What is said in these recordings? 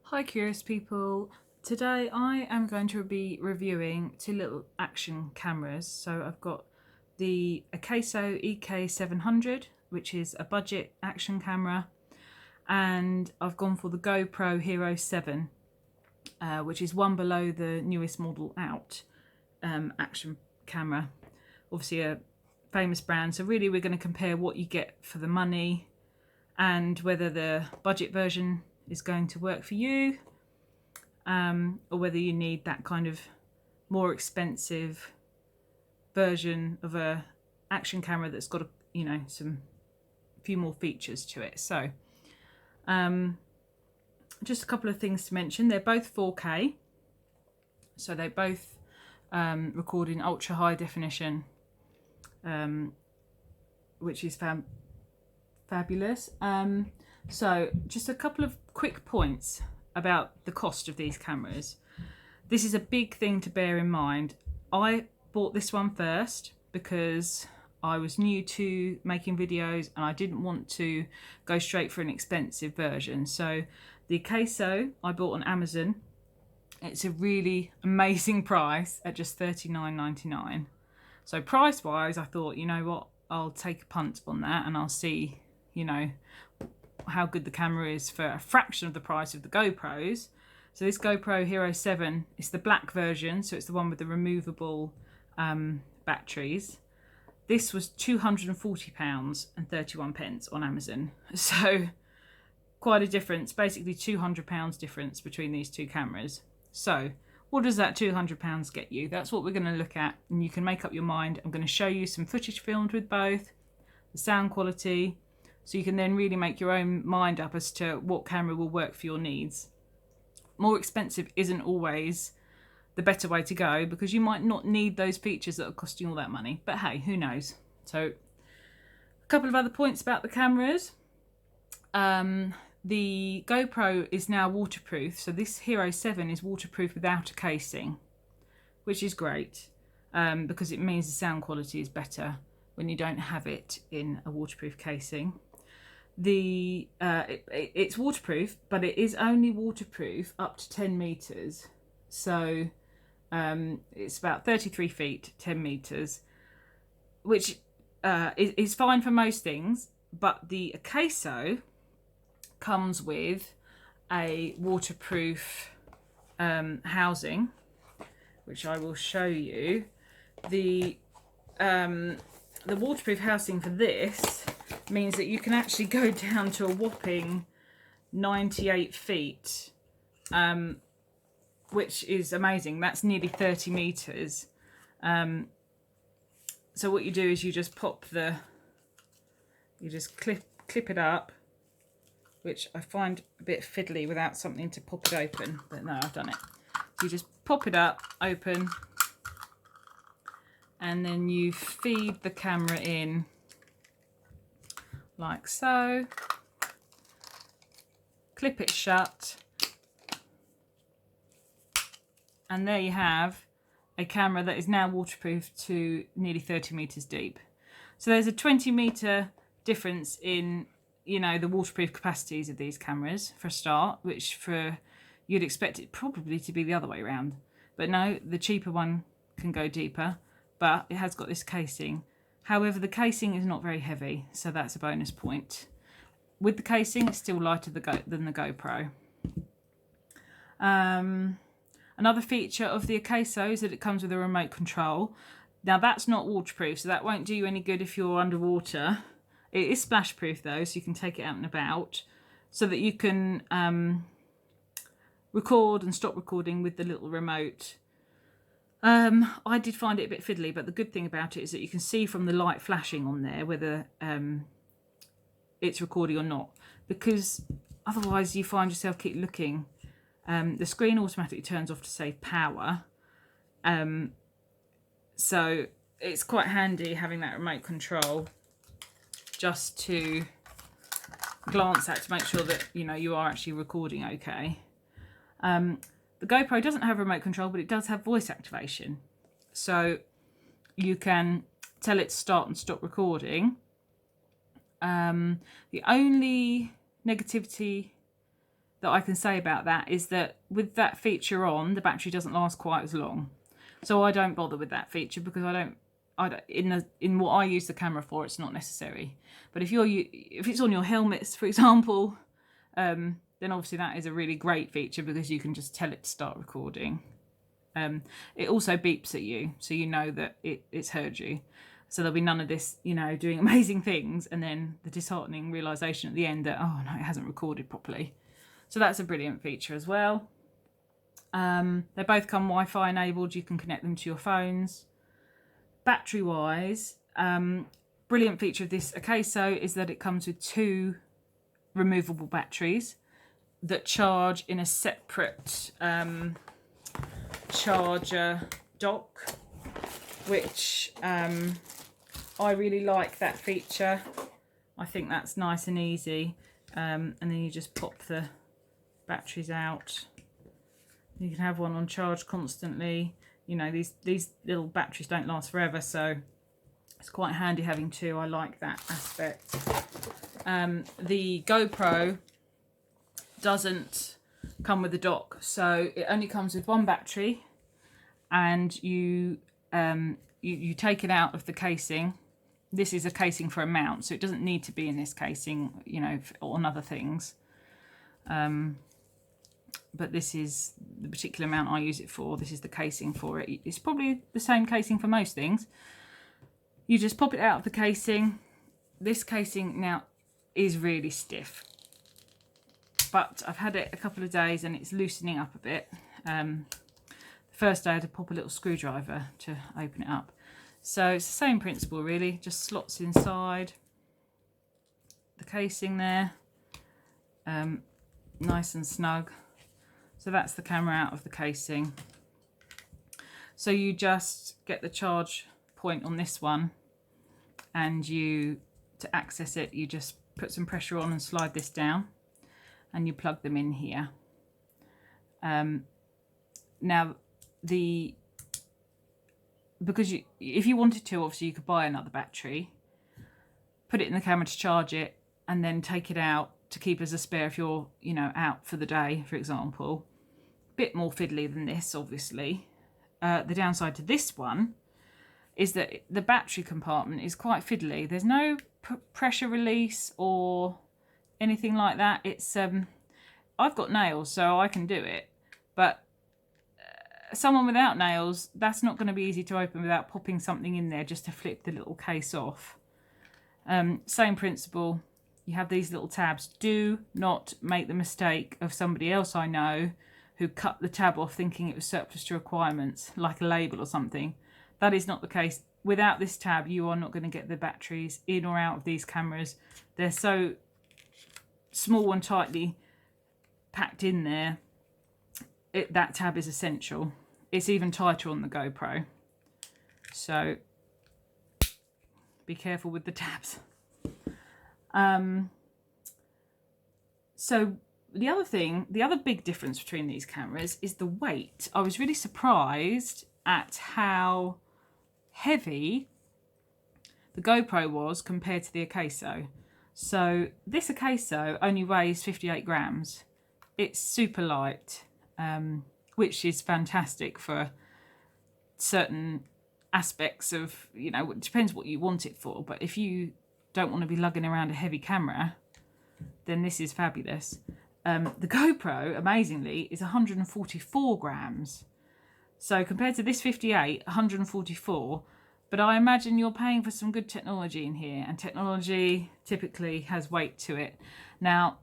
Hi curious people, today I am going to be reviewing two little action cameras. So I've got the Akaso EK700, which is a budget action camera, and I've gone for the GoPro Hero 7, which is one below the newest model out action camera. Obviously a famous brand, so really we're going to compare what you get for the money and whether the budget version is going to work for you, or whether you need that kind of more expensive version of a action camera that's got some few more features to it. So just a couple of things to mention. They're both 4K, so they both record in ultra high definition, which is fabulous. So just a couple of quick points about the cost of these cameras. This is a big thing to bear in mind. I bought this one first because I was new to making videos and I didn't want to go straight for an expensive version. So the Akaso I bought on Amazon. It's a really amazing price at just $39.99. So price wise, I thought, you know what, I'll take a punt on that and I'll see, how good the camera is for a fraction of the price of the GoPros. So this GoPro Hero 7 is the black version, so it's the one with the removable batteries. This was £240.31 on Amazon. So quite a difference, basically £200 difference between these two cameras. So what does that £200 get you? That's what we're going to look at, and you can make up your mind. I'm going to show you some footage filmed with both, the sound quality, so you can then really make your own mind up as to what camera will work for your needs. More expensive isn't always the better way to go, because you might not need those features that are costing all that money. But hey, who knows? So a couple of other points about the cameras. The GoPro is now waterproof. So this Hero 7 is waterproof without a casing, which is great, because it means the sound quality is better when you don't have it in a waterproof casing. It's waterproof, but it is only waterproof up to 10 meters. So it's about 33 feet, 10 meters, which is fine for most things. But the Akaso comes with a waterproof housing, which I will show you. The waterproof housing for this means that you can actually go down to a whopping 98 feet, which is amazing. That's nearly 30 meters. So what you do is you just clip it up, which I find a bit fiddly without something to pop it open, but no, I've done it. So you just pop it up, open, and then you feed the camera in like so, clip it shut, and there you have a camera that is now waterproof to nearly 30 meters deep. So there's a 20 meter difference in the waterproof capacities of these cameras for a start, which you'd expect it probably to be the other way around, but no, the cheaper one can go deeper, but it has got this casing. However, the casing is not very heavy, so that's a bonus point. With the casing, it's still lighter than the GoPro. Another feature of the Akaso is that it comes with a remote control. Now that's not waterproof, so that won't do you any good if you're underwater. It is splash proof though, so you can take it out and about, so that you can record and stop recording with the little remote. I did find it a bit fiddly, but the good thing about it is that you can see from the light flashing on there whether it's recording or not, because otherwise you find yourself keep looking. The screen automatically turns off to save power, so it's quite handy having that remote control just to glance at to make sure that you are actually recording okay. The GoPro doesn't have remote control, but it does have voice activation, so you can tell it to start and stop recording. The only negativity that I can say about that is that with that feature on, the battery doesn't last quite as long. So I don't bother with that feature because in what I use the camera for, it's not necessary. But if it's on your helmets, for example, then obviously that is a really great feature because you can just tell it to start recording. It also beeps at you, so you know that it's heard you. So there'll be none of this, you know, doing amazing things and then the disheartening realisation at the end that, oh no, it hasn't recorded properly. So that's a brilliant feature as well. They both come Wi-Fi enabled. You can connect them to your phones. Battery wise, brilliant feature of this Akaso is that it comes with 2 removable batteries that charge in a separate charger dock, which I really like that feature. I think that's nice and easy. And then you just pop the batteries out. You can have one on charge constantly. You know, these little batteries don't last forever, so it's quite handy having 2. I like that aspect. The GoPro doesn't come with a dock, so it only comes with 1 battery, and you take it out of the casing. This is a casing for a mount, so it doesn't need to be in this casing, you know, on other things. But this is the particular mount I use it for. This is the casing for it. It's probably the same casing for most things. You just pop it out of the casing. This casing now is really stiff, but I've had it a couple of days and it's loosening up a bit. The first day I had to pop a little screwdriver to open it up. So it's the same principle really, just slots inside the casing there, nice and snug. So that's the camera out of the casing. So you just get the charge point on this one, and to access it, you just put some pressure on and slide this down, and you plug them in here. Now because if you wanted to, obviously you could buy another battery, put it in the camera to charge it, and then take it out to keep as a spare if you're, you know, out for the day, for example. Bit more fiddly than this, obviously. The downside to this one is that the battery compartment is quite fiddly. There's no pressure release or anything like that. It's I've got nails, so I can do it, but someone without nails, that's not going to be easy to open without popping something in there just to flip the little case off. Same principle. You have these little tabs. Do not make the mistake of somebody else I know who cut the tab off thinking it was surplus to requirements, like a label or something. That is not the case. Without this tab, you are not going to get the batteries in or out of these cameras. They're so small and tightly packed in there. That tab is essential. It's even tighter on the GoPro. So be careful with the tabs. So the other big difference between these cameras is the weight. I was really surprised at how heavy the GoPro was compared to the Akaso. So this Akaso only weighs 58 grams. It's super light, which is fantastic for certain aspects of, you know, it depends what you want it for. But if you don't want to be lugging around a heavy camera, then this is fabulous. The GoPro, amazingly, is 144 grams. So compared to this 58, 144. But I imagine you're paying for some good technology in here, and technology typically has weight to it. Now,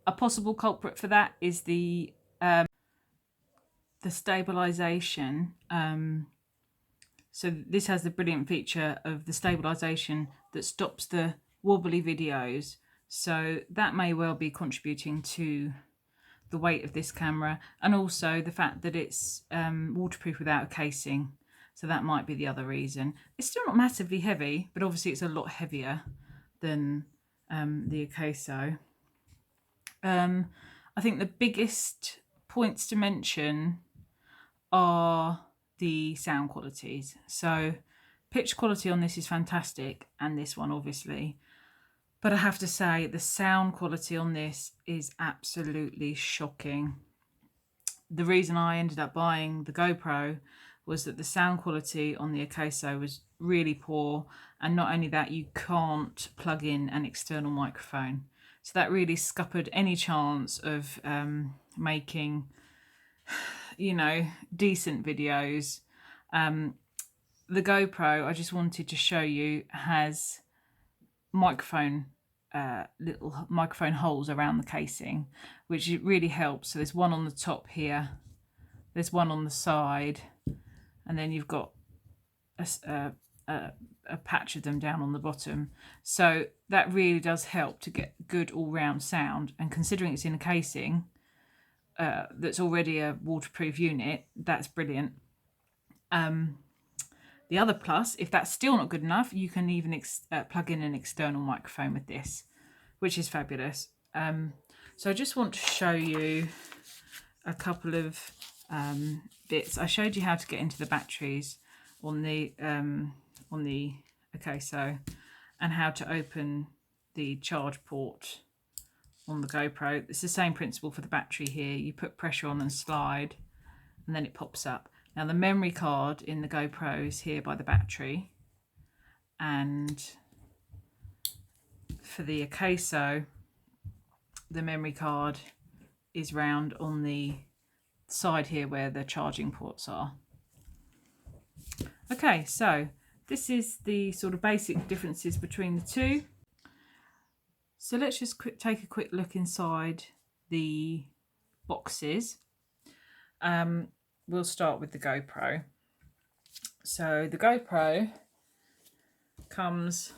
a possible culprit for that is the stabilization. So this has the brilliant feature of the stabilization that stops the wobbly videos. So that may well be contributing to the weight of this camera, and also the fact that it's waterproof without a casing. So that might be the other reason. It's still not massively heavy, but obviously it's a lot heavier than the Akaso. I think the biggest points to mention are the sound qualities. So Picture quality on this is fantastic, and this one obviously. But I have to say the sound quality on this is absolutely shocking. The reason I ended up buying the GoPro was that the sound quality on the Akaso was really poor, and not only that, you can't plug in an external microphone. So that really scuppered any chance of making, you know, decent videos. The GoPro, I just wanted to show you, has little microphone holes around the casing, which really helps. So there's one on the top here, there's one on the side, and then you've got a patch of them down on the bottom. So that really does help to get good all-round sound, and considering it's in a casing that's already a waterproof unit, that's brilliant. The other plus, if that's still not good enough, you can even plug in an external microphone with this, which is fabulous. So I just want to show you a couple of bits. I showed you how to get into the batteries on the Akaso, and how to open the charge port on the GoPro. It's the same principle for the battery here. You put pressure on and slide, and then it pops up. Now the memory card in the GoPro is here by the battery, and for the Akaso, the memory card is round on the side here where the charging ports are. Okay, so this is the sort of basic differences between the two. So let's just take a quick look inside the boxes. We'll start with the GoPro. So the GoPro comes...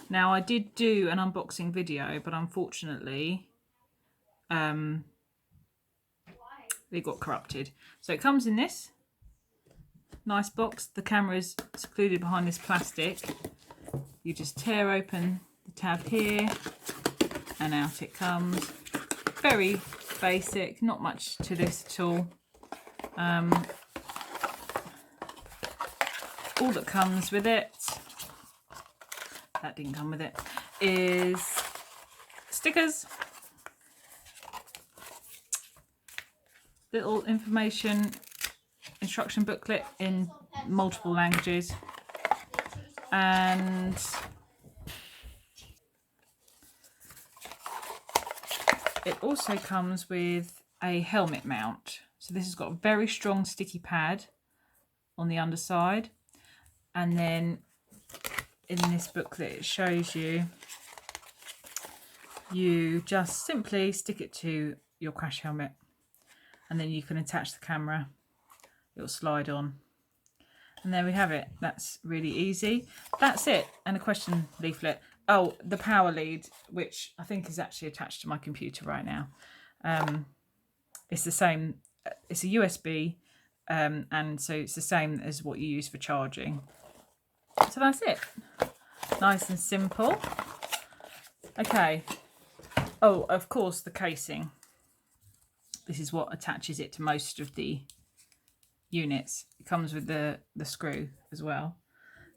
Now I did do an unboxing video, but unfortunately it got corrupted. So it comes in this nice box. The camera is secluded behind this plastic. You just tear open the tab here and out it comes. Very basic, not much to this at all. All that comes with it, that didn't come with it, is stickers, little information instruction booklet in multiple languages, and it also comes with a helmet mount. So this has got a very strong sticky pad on the underside, and then in this booklet it shows you just simply stick it to your crash helmet, and then you can attach the camera. It'll slide on, and there we have it. That's really easy. That's it. And a question leaflet. Oh, the power lead, which I think is actually attached to my computer right now. It's the same. It's a USB, and so it's the same as what you use for charging. So that's it. Nice and simple. Okay. Oh, of course, the casing. This is what attaches it to most of the units. It comes with the screw as well.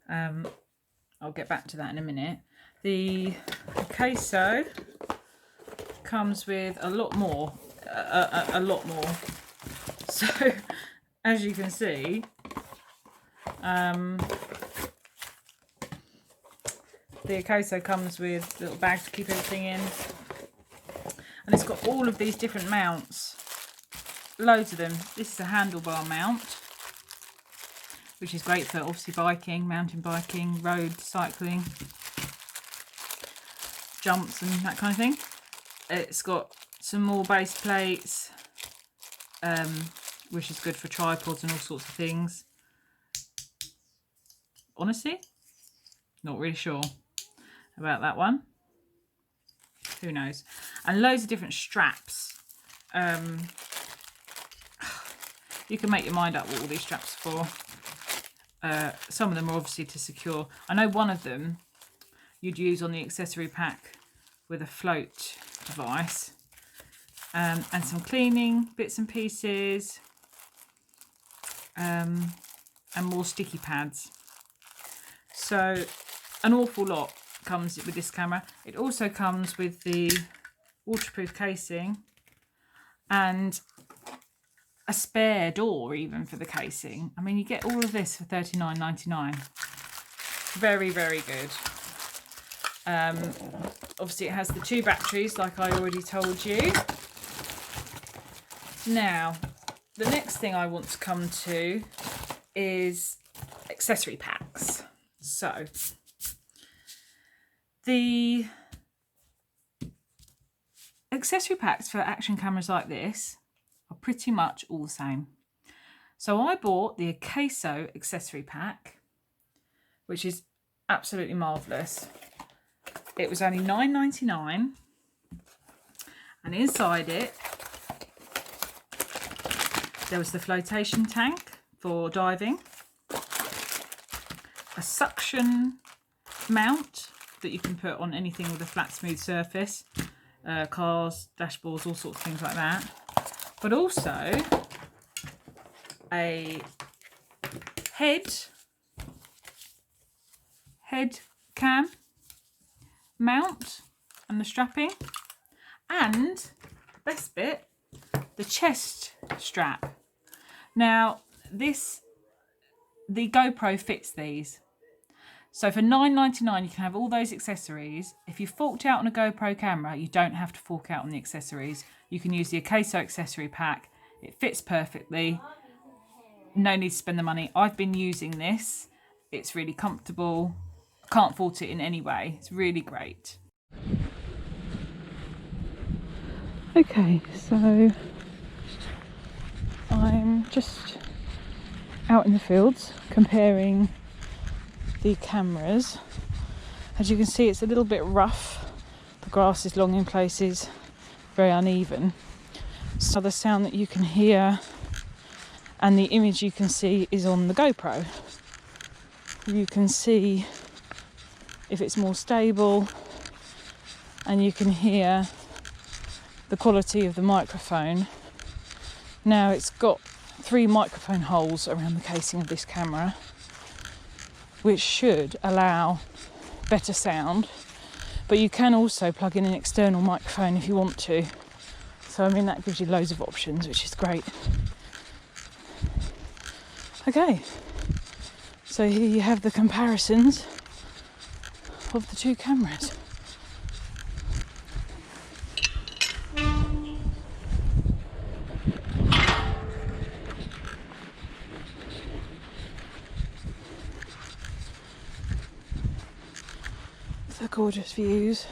I'll get back to that in a minute. The Akaso comes with a lot more. A lot more. So, as you can see, the Akaso comes with little bags to keep everything in, and it's got all of these different mounts, loads of them. This is a handlebar mount, which is great for obviously biking, mountain biking, road cycling, jumps and that kind of thing. It's got some more base plates, which is good for tripods and all sorts of things. Honestly, not really sure about that one. Who knows? And loads of different straps. You can make your mind up what all these straps are for. Some of them are obviously to secure. I know one of them you'd use on the accessory pack with a float device. And some cleaning bits and pieces. And more sticky pads. So an awful lot comes with this camera. It also comes with the waterproof casing and a spare door even for the casing. I mean, you get all of this for $39.99. Very, very good. Obviously it has the 2 batteries like I already told you. Now, the next thing I want to come to is accessory packs. So, the accessory packs for action cameras like this are pretty much all the same. So I bought the Akaso accessory pack, which is absolutely marvellous. It was only $9.99, and inside it there was the flotation tank for diving, a suction mount that you can put on anything with a flat smooth surface, cars, dashboards, all sorts of things like that, but also a head cam mount and the strapping, and best bit, the chest strap. Now the GoPro fits these, so for $9.99 you can have all those accessories. If you forked out on a GoPro camera, you don't have to fork out on the accessories. You can use the Akaso accessory pack. It fits perfectly. No need to spend the money. I've been using this. It's really comfortable. Can't fault it in any way. It's really great. Okay, so I'm just out in the fields comparing the cameras. As you can see, it's a little bit rough. The grass is long in places, very uneven. So the sound that you can hear and the image you can see is on the GoPro. You can see if it's more stable, and you can hear the quality of the microphone. Now it's got 3 microphone holes around the casing of this camera, which should allow better sound, but you can also plug in an external microphone if you want to. So I mean, that gives you loads of options, which is great. Okay, so here you have the comparisons of the 2 cameras. The gorgeous views.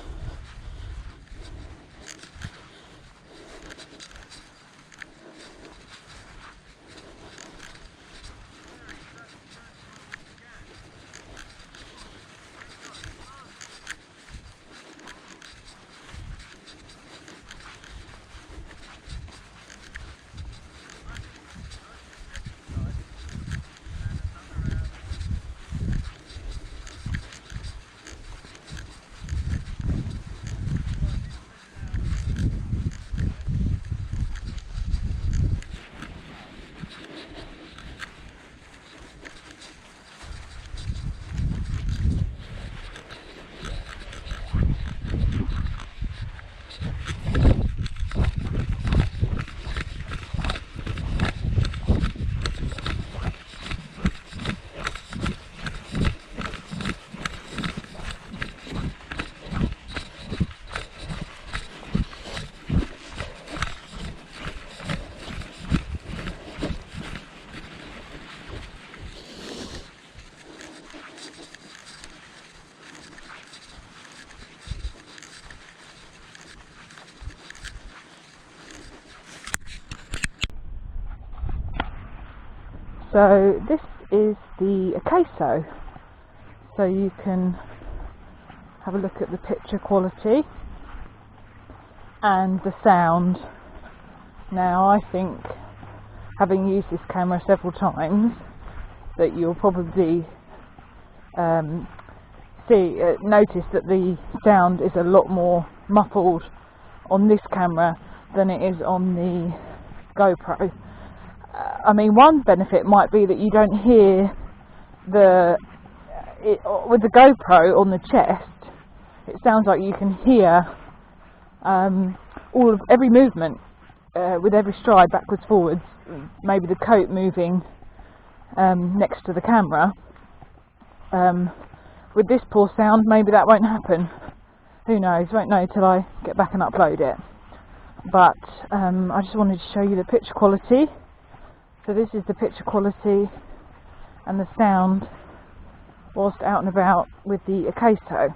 So this is the Akaso, so you can have a look at the picture quality and the sound. Now I think, having used this camera several times, that you'll probably notice that the sound is a lot more muffled on this camera than it is on the GoPro. I mean, one benefit might be that you don't hear with the GoPro on the chest, it sounds like you can hear every movement with every stride, backwards, forwards, maybe the coat moving next to the camera. With this poor sound, maybe that won't happen. Who knows? Won't know till I get back and upload it. But I just wanted to show you the picture quality. So this is the picture quality and the sound whilst out and about with the Akaso.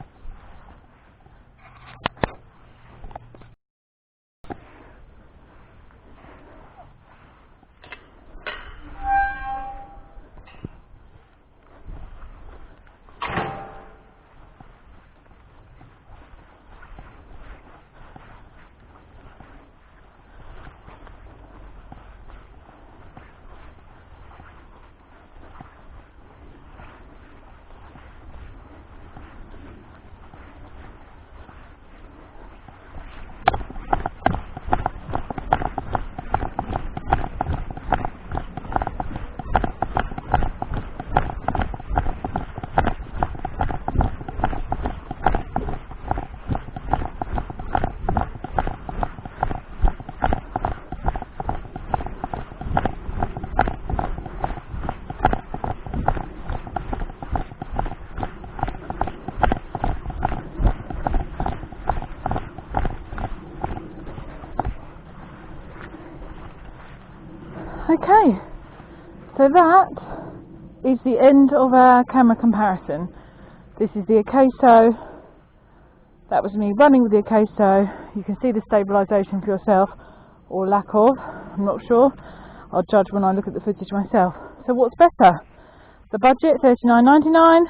Okay, so that is the end of our camera comparison. This is the Akaso. That was me running with the Akaso. You can see the stabilisation for yourself, or lack of, I'm not sure. I'll judge when I look at the footage myself. So what's better? The budget, $39.99,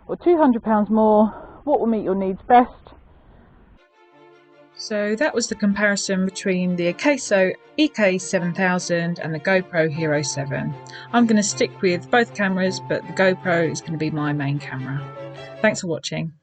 or £200 more? What will meet your needs best? So that was the comparison between the Akaso EK700 and the GoPro Hero 7. I'm going to stick with both cameras, but the GoPro is going to be my main camera. Thanks for watching.